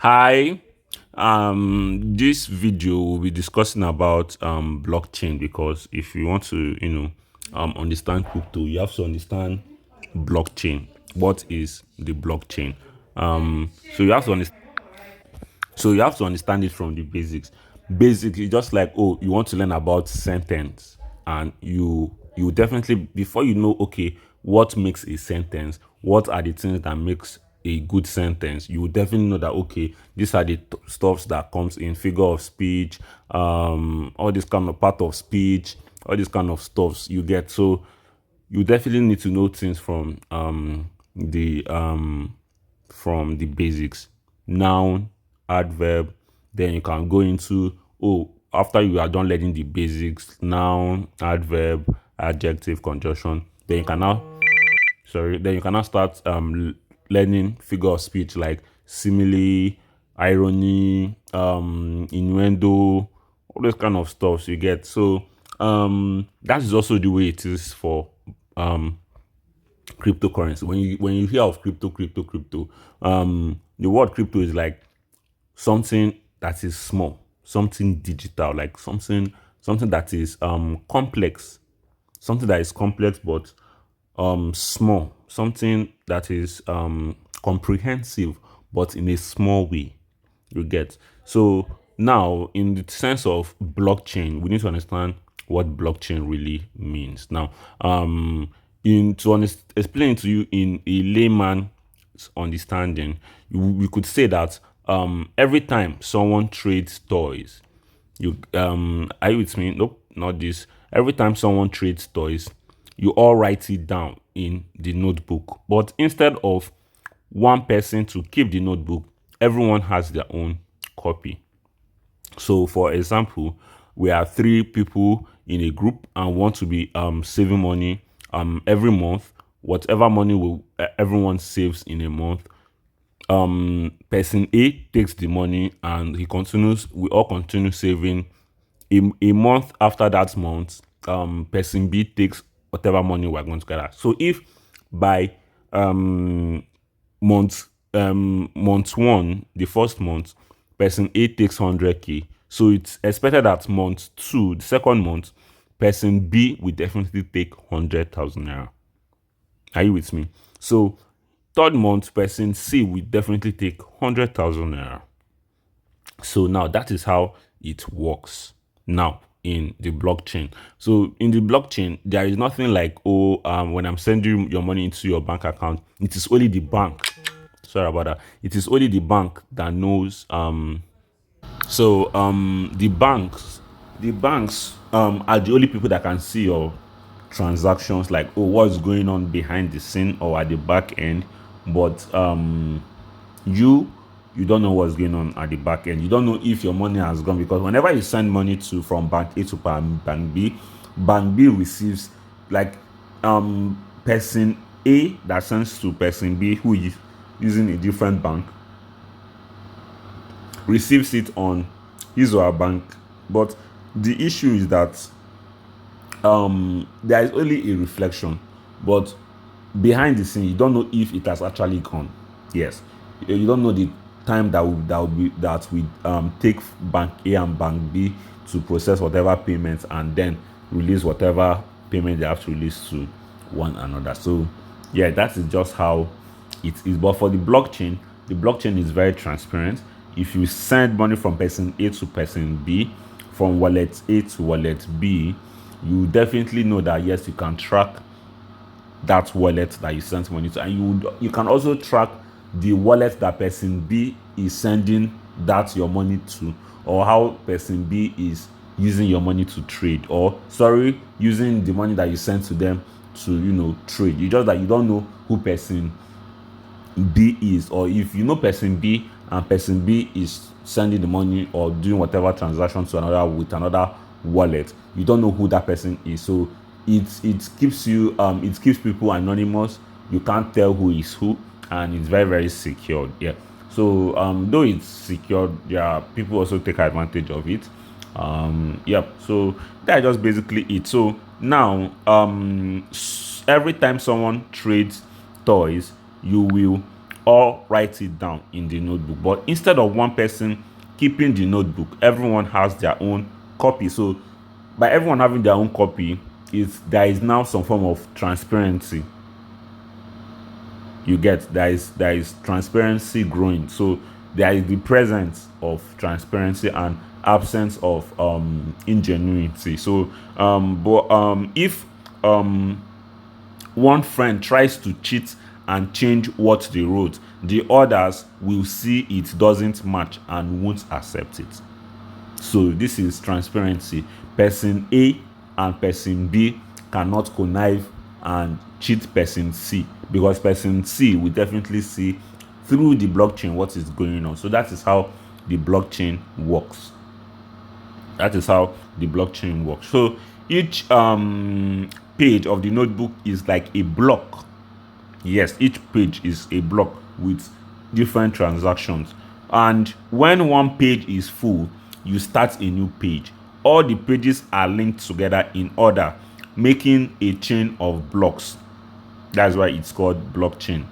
Hi, this video will be discussing about blockchain because if you want to, understand crypto, you have to understand blockchain. What is the blockchain? So you have to understand it from the basics. Basically, just like you want to learn about sentence, and you definitely before you know what makes a sentence, what are the things that makes a good sentence, you will definitely know that these are the stuffs that comes in figure of speech, all this kind of part of speech, all this kind of stuffs you get. So you definitely need to know things from the basics. Noun, adverb, then you can go into after you are done learning the basics, noun, adverb, adjective, conjunction, then you can now start learning figure of speech like simile, irony, innuendo, all those kind of stuff you get. So that is also the way it is for um cryptocurrency. When you hear of crypto, the word crypto is like something that is small, something digital, like something that is complex, something that is complex but small, something that is comprehensive but in a small way. You get. So now, in the sense of blockchain, we need to understand what blockchain really means. Now, in explain to you in a layman's understanding, we could say that every time someone trades toys, are you with me? Nope, not this. Every time someone trades toys, you all write it down in the notebook. But instead of one person to keep the notebook, everyone has their own copy. So, for example, we are three people in a group and want to be saving money every month. Whatever money everyone saves in a month, person A takes the money and he continues. We all continue saving. A month after that month, person B takes whatever money we're going to gather. So if by um month one, the first month, person A takes 100K. So it's expected that month two, the second month, person B will definitely take 100,000 naira. Are you with me? So third month, person C will definitely take 100,000 naira. So now that is how it works now in the blockchain. So in the blockchain, there is nothing like when I'm sending your money into your bank account, it is only the bank. Sorry about that. It is only the bank that knows. The banks are the only people that can see your transactions, like what's going on behind the scene or at the back end. But you you don't know what's going on at the back end. You don't know if your money has gone, because whenever you send money to from bank A to bank B, bank B receives, like person A that sends to person B who is using a different bank, receives it on his or her bank. But the issue is that there is only a reflection, but behind the scene you don't know if it has actually gone. Yes, you don't know the time that we take bank A and bank B to process whatever payments and then release whatever payment they have to release to one another. So yeah, that is just how it is. But for the blockchain is very transparent. If you send money from person A to person B, from wallet A to wallet B, you definitely know that yes, you can track that wallet that you sent money to, and you can also track the wallet that person B is sending that your money to, or how person B is using your money to trade, or sorry, using the money that you sent to them to trade. You just that you don't know who person B is, or if you know person B and person B is sending the money or doing whatever transaction to another with another wallet, you don't know who that person is. So it keeps it keeps people anonymous. You can't tell who is who, and it's very, very secured. Yeah. So though it's secured, yeah, people also take advantage of it. Yep. So that's just basically it. So now every time someone trades toys, you will or write it down in the notebook. But instead of one person keeping the notebook, everyone has their own copy. So by everyone having their own copy, there is now some form of transparency. You get, there is transparency growing. So there is the presence of transparency and absence of ingenuity. So but if one friend tries to cheat and change what they wrote, the others will see it doesn't match and won't accept it. So this is transparency. Person A and person B cannot connive and cheat person C, because person C will definitely see through the blockchain what is going on. So that is how the blockchain works. That is how the blockchain works. So each page of the notebook is like a block. Yes, each page is a block with different transactions. And when one page is full, you start a new page. All the pages are linked together in order, making a chain of blocks. That's why it's called blockchain.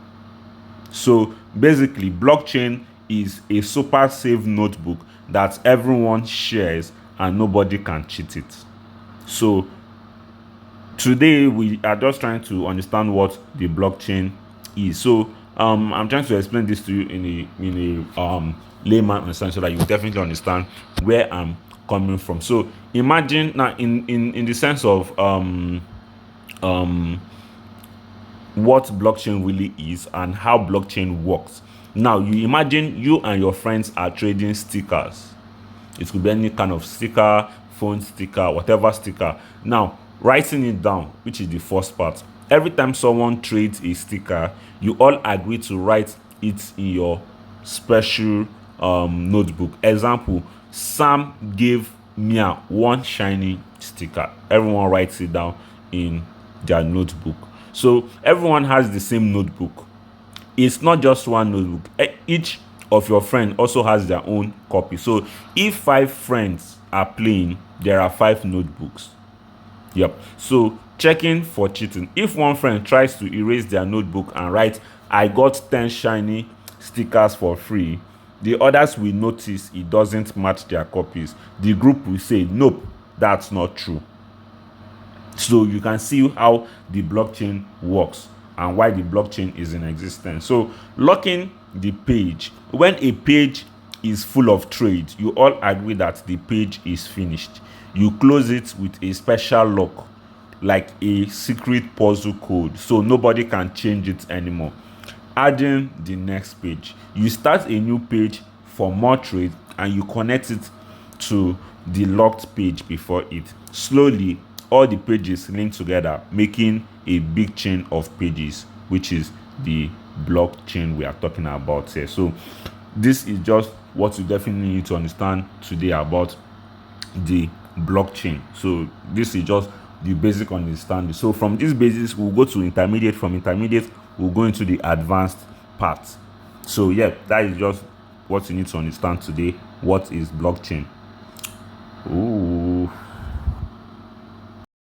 So basically, blockchain is a super safe notebook that everyone shares and nobody can cheat it. So today we are just trying to understand what the blockchain is. So I'm trying to explain this to you in a layman understanding, so that you definitely understand where I'm coming from. So imagine now in the sense of what blockchain really is and how blockchain works. Now you imagine you and your friends are trading stickers. It could be any kind of sticker, phone sticker, whatever sticker. Now, writing it down, which is the first part. Every time someone trades a sticker, you all agree to write it in your special notebook. Example, Sam gave Mia one shiny sticker. Everyone writes it down in their notebook. So everyone has the same notebook. It's not just one notebook. Each of your friend also has their own copy. So if 5 friends are playing, there are 5 notebooks. Yep. So checking for cheating. If one friend tries to erase their notebook and write, "I got 10 shiny stickers for free," the others will notice it doesn't match their copies. The group will say, "Nope, that's not true." So you can see how the blockchain works and why the blockchain is in existence. So locking the page. When a page is full of trades, you all agree that the page is finished. You close it with a special lock, like a secret puzzle code, so nobody can change it anymore. Adding the next page. You start a new page for more trades and you connect it to the locked page before it. Slowly, all the pages link together, making a big chain of pages, which is the blockchain we are talking about here. So this is just what you definitely need to understand today about the blockchain. So this is just the basic understanding. So from this basis, we'll go to intermediate. From intermediate, we'll go into the advanced part. So yeah, that is just what you need to understand today. What is blockchain? Ooh.